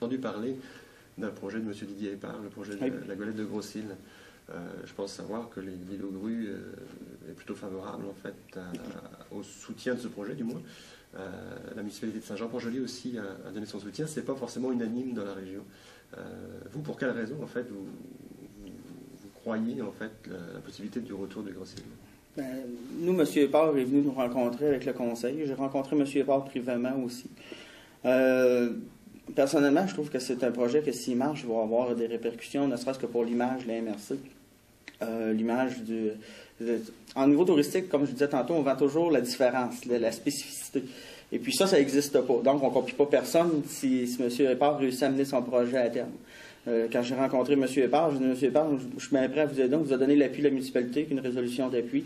entendu parler d'un projet de M. Didier Épard, le projet de la Goélette de Grosses-Îles. Je pense savoir que l'île aux Grues est plutôt favorable en fait au soutien de ce projet, du moins. La municipalité de Saint-Jean-Port-Joli aussi a donné son soutien. Ce n'est pas forcément unanime dans la région. Vous, pour quelle raison en fait vous croyez en fait la possibilité du retour de Grosses-Îles? Nous, M. Épard est venu nous rencontrer avec le conseil. J'ai rencontré M. Épard privément aussi. Personnellement, je trouve que c'est un projet que s'il marche, va avoir des répercussions, ne serait-ce que pour l'image de la MRC. L'image en niveau touristique, comme je disais tantôt, on vend toujours la différence, la spécificité. Et puis ça n'existe pas. Donc, on ne copie pas personne si M. Épard réussit à mener son projet à terme. Quand j'ai rencontré M. Épard, je lui ai dit, M. Épard, je suis bien prêt à vous aider. Donc, vous a donné l'appui de la municipalité, une résolution d'appui.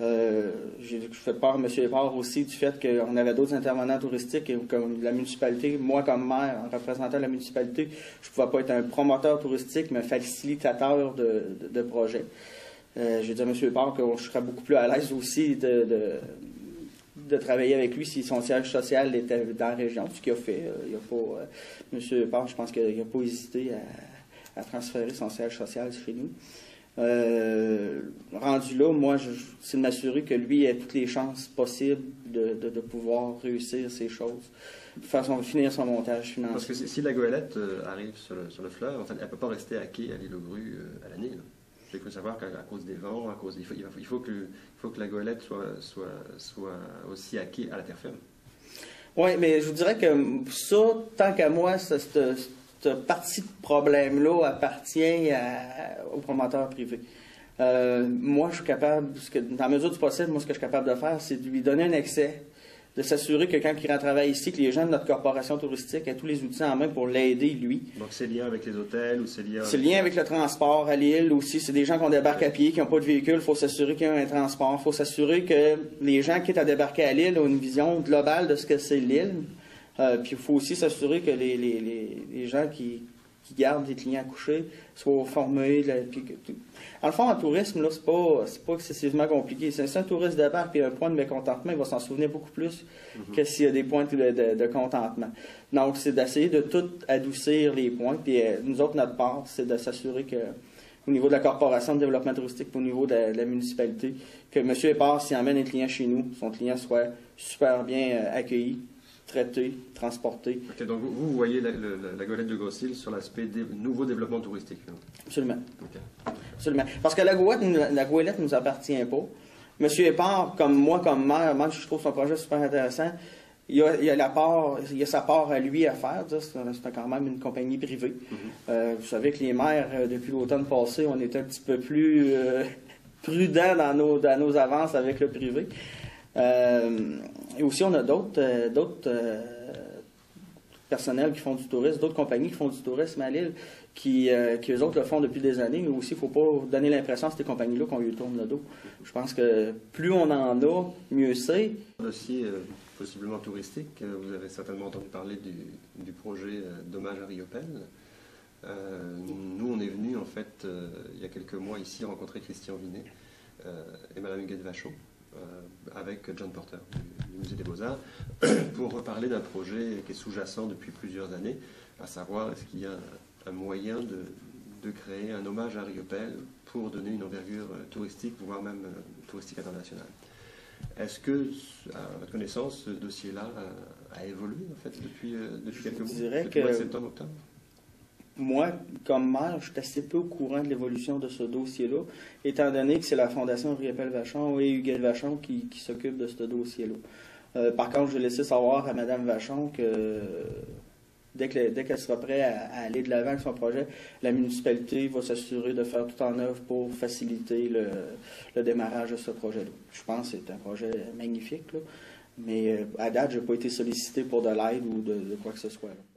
J'ai fait part à M. Épard aussi du fait qu'on avait d'autres intervenants touristiques et comme la municipalité, moi comme maire, en représentant la municipalité, je ne pouvais pas être un promoteur touristique, mais un facilitateur de projet. J'ai dit à M. Épard que je serais beaucoup plus à l'aise aussi de travailler avec lui si son siège social était dans la région, ce qu'il a fait. M. Épard, je pense qu'il n'a pas hésité à transférer son siège social chez nous. Rendu là, moi, c'est de m'assurer que lui ait toutes les chances possibles de pouvoir réussir ces choses, de finir son montage financier. Parce que si la goélette arrive sur le fleuve, en fait, elle ne peut pas rester à quai à l'île aux Grues à l'année. Il faut savoir qu'à cause des vents, il faut que la goélette soit aussi à quai à la terre ferme. Oui, mais je vous dirais que ça, tant qu'à moi, cette partie de problème-là appartient aux promoteurs privés. Moi, je suis capable, dans la mesure du possible, moi, ce que je suis capable de faire, c'est de lui donner un accès, de s'assurer que quand il rentre travailler ici, que les gens de notre corporation touristique aient tous les outils en main pour l'aider, lui. Donc, c'est lié avec les hôtels ou c'est lié avec... C'est lié avec le transport à l'île aussi. C'est des gens qui ont débarqué à pied, qui n'ont pas de véhicule. Il faut s'assurer qu'il y a un transport. Il faut s'assurer que les gens qui sont à débarquer à l'île ont une vision globale de ce que c'est l'île. Puis il faut aussi s'assurer que les gens qui gardent les clients couchés soient formés. En le fond, en tourisme, là, c'est pas excessivement compliqué. Si un touriste débarque et un point de mécontentement, il va s'en souvenir beaucoup plus que s'il y a des points de contentement. Donc, c'est d'essayer de tout adoucir les points. Puis nous autres, notre part, c'est de s'assurer que au niveau de la corporation de développement touristique, au niveau de la municipalité, que M. Épard, s'il emmène un client chez nous, son client soit super bien accueilli, traité, transporté. Okay, donc vous voyez la goélette de Grosses-Îles sur l'aspect nouveau développement touristique. Absolument. Okay. Absolument. Parce que la goélette ne nous appartient pas. M. Épard, comme moi, comme maire, moi, je trouve son projet super intéressant. Il y a sa part à lui à faire. C'est quand même une compagnie privée. Vous savez que les maires, depuis l'automne passé, on est un petit peu plus prudents dans nos avances avec le privé. Et aussi, on a d'autres personnels qui font du tourisme, d'autres compagnies qui font du tourisme à l'île, qui eux autres le font depuis des années, mais aussi, il ne faut pas donner l'impression à ces compagnies-là qu'on lui tourne le dos. Je pense que plus on en a, mieux c'est. Dossier possiblement touristique, vous avez certainement entendu parler du projet d'hommage à Riopelle. Nous, on est venu, en fait, il y a quelques mois ici, rencontrer Christian Vinet et Mme Huguette Vachon, avec John Porter du Musée des Beaux-Arts pour parler d'un projet qui est sous-jacent depuis plusieurs années, à savoir est-ce qu'il y a un moyen de créer un hommage à Riopelle pour donner une envergure touristique, voire même touristique internationale. Est-ce que, à votre connaissance, ce dossier-là a évolué en fait depuis quelques mois, depuis le mois de septembre, octobre? Moi, comme maire, je suis assez peu au courant de l'évolution de ce dossier-là, étant donné que c'est la Fondation Riopelle-Vachon et Huguette Vachon qui s'occupent de ce dossier-là. Par contre, je vais laisser savoir à Mme Vachon que dès qu'elle sera prête à aller de l'avant avec son projet, la municipalité va s'assurer de faire tout en œuvre pour faciliter le démarrage de ce projet-là. Je pense que c'est un projet magnifique, là, mais à date, je n'ai pas été sollicité pour de l'aide ou de quoi que ce soit, là.